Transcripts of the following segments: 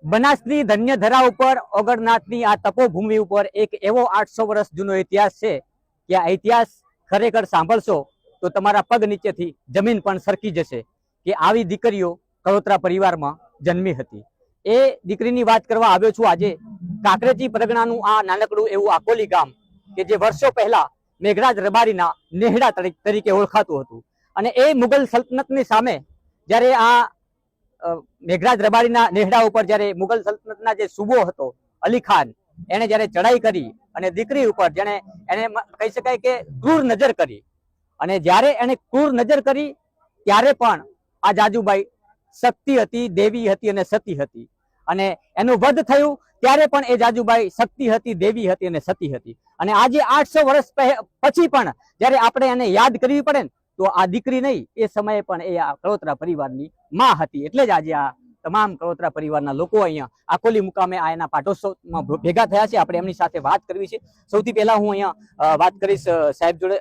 બનાસની ધન્યધરા ઉપર ઓગણનાથની આ તપોભૂમિ ઉપર એક એવો 800 વર્ષ જૂનો ઇતિહાસ છે કે આ ઇતિહાસ ખરેખર સાંભળશો તો તમારા પગ નીચેથી જમીન પણ સરકી જશે કે આવી દીકરીઓ કળોતરા પરિવારમાં જન્મી હતી। એ દીકરીની વાત કરવા આવ્યો છું આજે। કાંકરેજી પરગણાનું આ નાનકડું એવું આકોલી ગામ કે જે વર્ષો પહેલા મેઘરાજ રબારીના નેહડા તરીકે ઓળખાતું હતું અને એ મુગલ સલ્તનતની સામે જ્યારે આ મેઘરાજ રબારીના નેહડા ઉપર જ્યારે મુગલ સલ્તનતના જે સુબો હતો અલી ખાન એને જ્યારે ચડાઈ કરી અને દીકરી ઉપર જેને એને કહી શકાય કે ક્રૂર નજર કરી અને જ્યારે એને ક્રૂર નજર કરી ત્યારે પણ આ જાજુબાઈ શક્તિ હતી, દેવી હતી અને સતી હતી અને એનું વધ થયું ત્યારે પણ એ જાજુબાઈ શક્તિ હતી, દેવી હતી અને સતી હતી અને આજે 800 વર્ષ પછી પણ જ્યારે આપણે એને યાદ કરવી પડે ને તો આ દીકરી નહીં, એ સમયે પણ એ આ કળોતરા પરિવારની માં હતી। એટલે જ આજે આ તમામ કળોતરા પરિવારના લોકો અહીંયા આકોલી મુકામે આ એના પાટોત્સવમાં ભેગા થયા છે। આપણે એમની સાથે વાત કરવી છે। સૌથી પહેલા હું અહીંયા વાત કરીશ સાહેબ જોડે।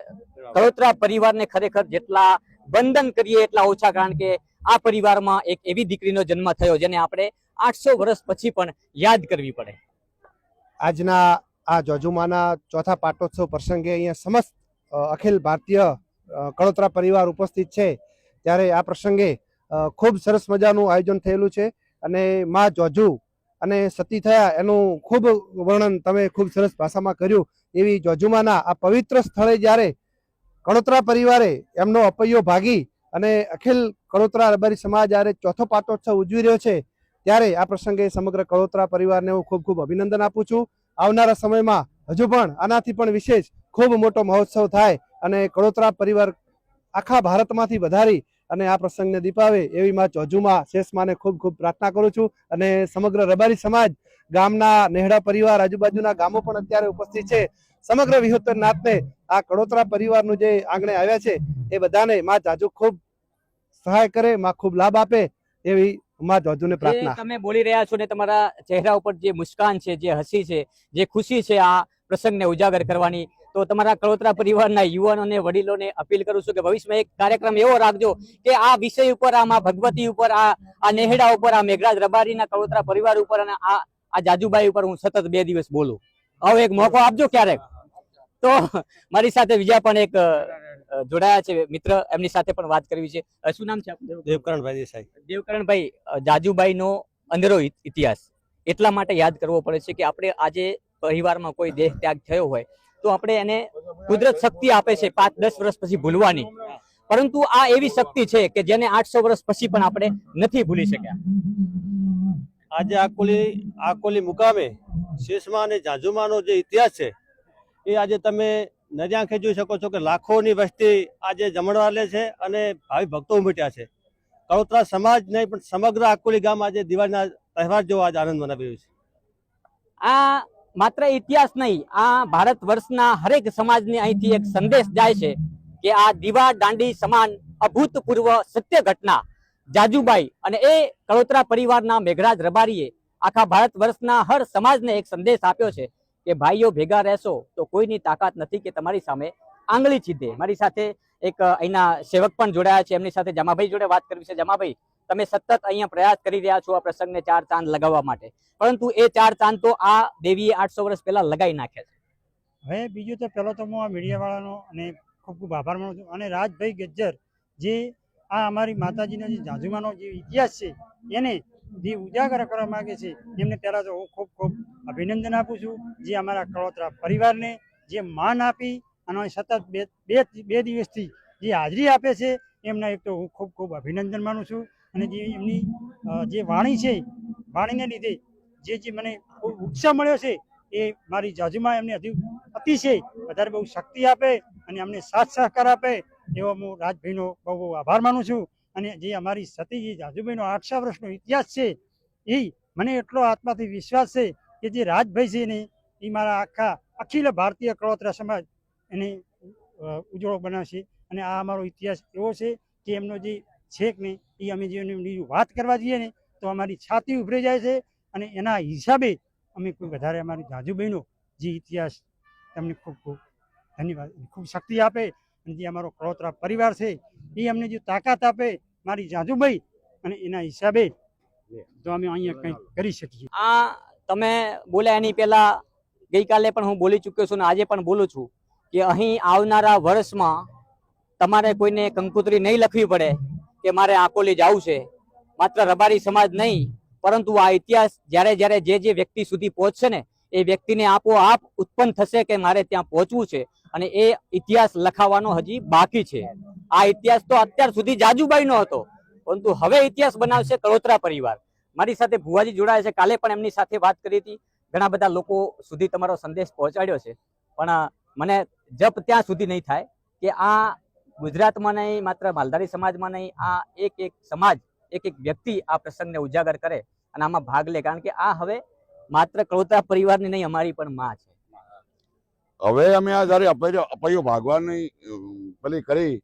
કળોતરા પરિવારને ખરેખર જેટલા વંદન કરીએ એટલા ઓછા, કારણ કે આ પરિવારમાં એક એવી દીકરીનો જન્મ થયો જેને આપણે 800 વર્ષ પછી પણ યાદ કરવી પડે। આજના આ જોજુમાના ચોથા પાટોત્સવ પ્રસંગે અહીંયા સમસ્ત અખિલ ભારતીય કળોતરા પરિવાર ઉપસ્થિત છે, ત્યારે આ પ્રસંગે ખૂબ સરસ મજાનું આયોજન થયેલું છે અને માં જોજુ અને સતી થયા એનું ખૂબ વર્ણન તમે ખૂબ સરસ ભાષામાં કર્યું। એવી જોજુમાના આ પવિત્ર સ્થળે જ્યારે કળોતરા પરિવારે એમનો અપૈયો ભાગી અને અખિલ કળોતરા રબારી સમાજ જ્યારે ચોથો પાટોત્સવ ઉજવી રહ્યો છે, ત્યારે આ પ્રસંગે સમગ્ર કળોતરા પરિવારને હું ખૂબ ખૂબ અભિનંદન આપું છું। આવનારા સમયમાં હજુ પણ આનાથી પણ વિશેષ ખૂબ મોટો મહોત્સવ થાય અને કળોતરા પરિવાર આખા ભારતમાંથી વધારી અને આ પ્રસંગને દીપાવે એવી માં જોજુમાં શેષમાને ખૂબ ખૂબ પ્રાર્થના કરું છું અને સમગ્ર રબારી સમાજ, ગામના નેહડા પરિવાર, આજુબાજુના ગામો પણ અત્યારે ઉપસ્થિત છે। સમગ્ર વિહોતર નાથને આ કળોતરા પરિવારનું જે આંગણે આવ્યા છે એ બધાને માં જાજુ ખૂબ સહાય કરે, માં ખૂબ લાભ આપે એવી માં જોજુને પ્રાર્થના। તમે બોલી રહ્યા છો ને તમારા ચહેરા ઉપર જે મુસ્કાન છે, જે હસી છે, જે ખુશી છે આ પ્રસંગને ઉજાગર કરવાની, તો તમારા કળોતરા પરિવારના યુવાનોને, વડીલોને અપીલ કરું છું કે ભવિષ્યમાં એક કાર્યક્રમ એવો રાખજો કે આ વિષય ઉપર, આ ભગવતી ઉપર, આ નેહડા ઉપર, આ મેઘરાજ રબારીના કળોતરા પરિવાર ઉપર અને આ જાજુબાઈ ઉપર હું સતત 2 દિવસ બોલું। હવે એક મોકો આપજો ક્યારેક। તો મારી સાથે બીજા પણ એક જોડાયા છે મિત્ર, એમની સાથે પણ વાત કરવી છે। શું નામ છે આપનું? દેવકરણભાઈ દેસાઈ। દેવકરણભાઈ, જાજુબાઈનો અંધેરો ઇતિહાસ એટલા માટે યાદ કરવો પડે છે કે આપણે આજે પરિવારમાં કોઈ દેહ ત્યાગ થયો હોય તો આપણે એને કુદરત શક્તિ આપે છે 5-10 વર્ષ પછી ભૂલવાની, પરંતુ આ એવી શક્તિ છે કે જેને 800 વર્ષ પછી પણ આપણે નથી ભૂલી શક્યા। આજે આકોલી મુકામે શેષમા અને જાજુમાનો જે ઇતિહાસ છે એ આજે તમે નરી આંખે જોઈ શકો છો કે લાખોની વસ્તી આજે જમણવાર લે છે અને ભાવિ ભક્તો ઉમટ્યા છે। કળોતરા સમાજ નહીં પણ સમગ્ર આકોલી ગામ આજે દિવાળીના તહેવાર જેવો આજ આનંદ મનાવી રહ્યું છે। આ માત્ર ઇતિહાસ નહીં, આ ભારત વર્ષના હરેક સમાજને અહીંથી એક સંદેશ જાય છે કે આ દીવા દાંડી સમાન અભૂતપૂર્વ સત્ય ઘટના જાજુબાઈ અને એ કળોતરા પરિવારના મેઘરાજ રબારીએ આખા ભારત વર્ષના હર સમાજને એક સંદેશ આપ્યો છે કે ભાઈઓ ભેગા રહેશો તો કોઈની તાકાત નથી કે તમારી સામે આંગળી ચીધે। મારી સાથે એક અહીંના સેવક પણ જોડાયા છે, એમની સાથે જમાભાઈ જોડે વાત કરવી છે। જમાભાઈ, તમે સતત અહીંયા પ્રયાસ કરી રહ્યા છો આ પ્રસંગને 4 ચાંદ લગાવવા માટે, પરંતુ એ 4 ચાંદ તો આ દેવીએ 800 વર્ષ પહેલા લગાવી નાખ્યા છે। હવે બીજું તો પહેલો તો હું આ મીડિયાવાળાનો અને ખૂબ ખૂબ આભાર માનું છું અને રાજભાઈ ગજ્જર જે આ અમારી માતાજીનો જે જાજુમાનો જે ઇતિહાસ છે એને જે ઉજાગર કરવા માગે છે એમને પહેલાં તો હું ખૂબ ખૂબ અભિનંદન આપું છું। જે અમારા કળોતરા પરિવારને જે માન આપી અને સતત બે દિવસથી જે હાજરી આપે છે એમના એક તો હું ખૂબ ખૂબ અભિનંદન માનું છું અને જે એમની જે વાણી છે, વાણીને લીધે જે મને ખૂબ ઉત્સાહ મળ્યો છે એ મારી જાજુમાં એમને અતિશય વધારે બહુ શક્તિ આપે અને અમને સાથ સહકાર આપે એવો હું રાજભાઈનો બહુ બહુ આભાર માનું છું। અને જે અમારી સતીજી જાજુભાઈનો 800 વર્ષનો ઇતિહાસ છે એ મને એટલો આત્માથી વિશ્વાસ છે કે જે રાજભાઈ છે ને એ મારા આખા અખિલ ભારતીય કળોતરા સમાજ એને ઉજળો બનાવશે અને આ અમારો ઇતિહાસ એવો છે કે એમનો જે છેક ને એ અમે જે વાત કરવા જઈએ ને તો અમારી છાતી ઉભરી જાય છે અને એના હિસાબે અમે કોઈ વધારે અમારી જાજુબાઈનો જે ઇતિહાસ તમને ખૂબ ખૂબ ધન્યવાદ, ખૂબ શક્તિ આપે અને જે અમારો કળોતરા પરિવાર છે એ અમને જે તાકાત આપે મારી જાજુબાઈ અને એના હિસાબે તો અમે અહીંયા કંઈક કરી શકીએ. આ તમે બોલ્યા એની પહેલા ગઈકાલે પણ હું બોલી ચૂક્યો છું ને આજે પણ બોલું છું કે અહીં આવનારા વર્ષમાં તમારે કોઈને કંકોત્રી નહીં લખવી પડે કે મારે આકોલી જવું છે. માત્ર રબારી સમાજ નહીં પરંતુ આ ઇતિહાસ જ્યારે જ્યારે જે વ્યક્તિ સુધી પહોંચશે ને એ વ્યક્તિને આપોઆપ ઉત્પન્ન થશે કે મારે ત્યાં પહોંચવું છે અને એ ઇતિહાસ લખાવાનો હજી બાકી છે. આ ઇતિહાસ તો અત્યાર સુધી જાજુબાઈનો હતો પરંતુ હવે ઇતિહાસ બનાવશે કળોતરા પરિવાર. મારી સાથે ભુવાજી જોડાયા છે, કાલે પણ એમની સાથે વાત કરી હતી. ઘણા બધા લોકો સુધી તમારો સંદેશ પહોંચાડ્યો છે પણ મને જપ ત્યાં સુધી નહીં થાય કે આ ગુજરાતમાં નહીં, માત્ર માલધારી સમાજમાં નહીં, આ એક સમાજ, એક વ્યક્તિ આ પ્રસંગને ઉજાગર કરે અને આમાં ભાગ લે. કારણ કે આ હવે માત્ર કળોતરા પરિવારની નહીં, અમારી પણ માં છે. હવે અમે આ જયારે અપૈયો ભાગવાની પેલી કરી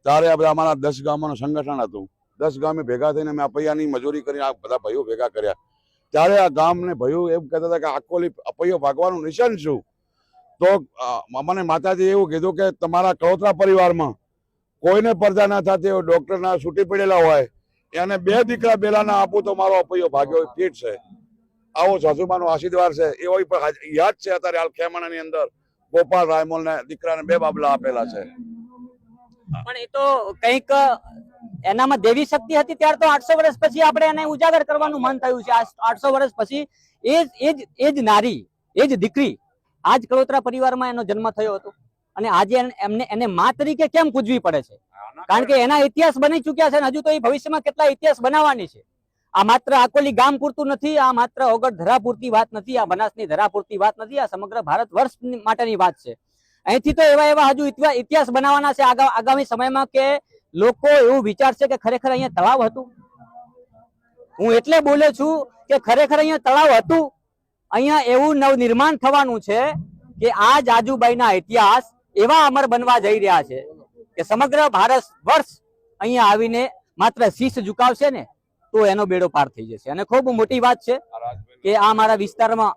ત્યારે આ બધા અમારા 10 ગામોનું સંગઠન હતું. 10 ગામે ભેગા થઈને અમે અપૈયાની મજૂરી કરીને આ બધા ભાઈઓ ભેગા કર્યા. ત્યારે આ ગામને ભાઈઓ એમ કહેતા હતા કે આકોલી અપૈયો ભાગવાનું નિશાન શું? તો મને માતાજી એવું કીધું કે તમારા કળોતરા પરિવારમાં કોઈને પડદા ના થતી હોય, ડોક્ટરના છૂટી પડેલા હોય, એને 2 દીકરા બેલાના આપું તો મારો અપૈયો ભાગ્યો ફીટ છે. આવો સાસુમાનો આશીર્વાદ છે. એવો પણ યાદ છે અત્યારે હાલ ખેમાણાની અંદર ગોપાલ રાયમોલ ને દીકરાને 2 બાબલા આપેલા છે. પણ એ તો કંઈક એનામાં દેવી શક્તિ હતી. ત્યાર તો 800 વર્ષ પછી આપણે એને ઉજાગર કરવાનું મન થયું છે. 800 વર્ષ પછી એ જ નારી, એ જ દીકરી આજ કળોતરા પરિવારમાં એનો જન્મ થયો હતો અને આજે એને મા તરીકે કેમ પૂજવી પડે છે? કારણ કે એના ઇતિહાસ બની ચુક્યા છે અને હજુ તો એ ભવિષ્યમાં કેટલા ઇતિહાસ બનાવવાની છે. આ માત્ર આકોલી ગામ પૂરતું નથી, આ માત્ર ઓગળ ધરા પૂરતી વાત નથી, આ બનાસની ધરા પૂરતી વાત નથી, આ સમગ્ર ભારત વર્ષ માટેની વાત છે. અહીંથી તો એવા હજુ ઇતિહાસ બનાવવાના છે આગામી સમયમાં કે લોકો એવું વિચારશે કે ખરેખર અહીંયા તળાવ હતું. હું એટલે બોલ્યો છું કે ખરેખર અહીંયા તળાવ હતું. અહીંયા એવું નવનિર્માણ થવાનું છે કે આ જાજુબાઈના ઇતિહાસ એવા અમર બનવા જઈ રહ્યા છે કે સમગ્ર ભારત વર્ષ અહીંયા આવીને માત્ર શીશ ઝુકાવશે ને તો એનો બેડો પાર થઈ જશે. અને ખૂબ મોટી વાત છે કે આ મારા વિસ્તારમાં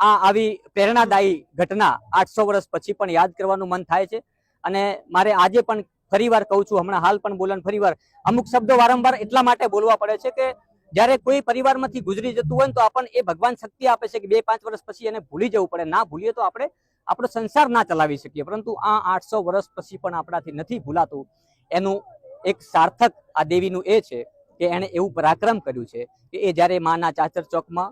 આ આવી પ્રેરણાદાયી ઘટના 800 વર્ષ પછી પણ યાદ કરવાનું મન થાય છે. અને મારે આજે પણ ફરીવાર કહું છું, હમણાં હાલ પણ બોલન ફરીવાર અમુક શબ્દો વારંવાર એટલા માટે બોલવા પડે છે કે જ્યારે કોઈ પરિવારમાંથી ગુજરી જતું હોય તો આપણને એ ભગવાન શક્તિ આપે છે કે 2-5 વર્ષ પછી એને ભૂલી જવું પડે. ના ભૂલીએ તો આપણે આપણો સંસાર ના ચલાવી શકીએ. પરંતુ આ 800 વર્ષ પછી પણ આપણાથી નથી ભૂલાતું. એનું એક સાર્થક આ દેવીનું એ છે કે એણે એવું પરાક્રમ કર્યું છે કે એ જ્યારે માના ચાચર ચોકમાં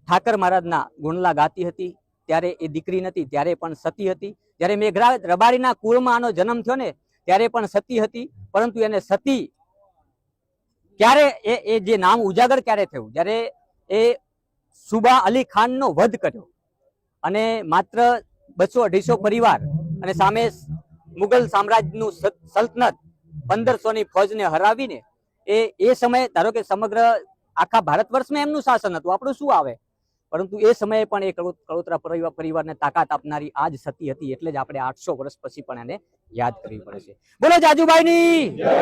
ઠાકર મહારાજના ગુણલા ગાતી હતી ત્યારે એ દીકરી નથી, ત્યારે પણ સતી હતી. જ્યારે મેઘરાજ રબારીના કુળમાં આનો જન્મ થયો ને ત્યારે પણ સતી હતી. પરંતુ એને સતી ક્યારે એ જે નામ ઉજાગર ક્યારે થયું? જ્યારે એ સુબા અલી ખાનનો વધ કર્યો અને માત્ર 200-250 પરિવાર અને સામે મુગલ સામ્રાજ્યનું સલ્તનત 1500ની ફોજને હરાવીને એ સમયે ધારો કે સમગ્ર આખા ભારત વર્ષમાં એમનું શાસન હતું, આપણું શું આવે? પરંતુ એ સમયે પણ એ કળોતરા પરિવારને તાકાત આપનારી આજ સતી હતી. એટલે જ આપણે 800 વર્ષ પછી પણ એને યાદ કરવી પડે છે. બોલો જાજુબાઈની જય!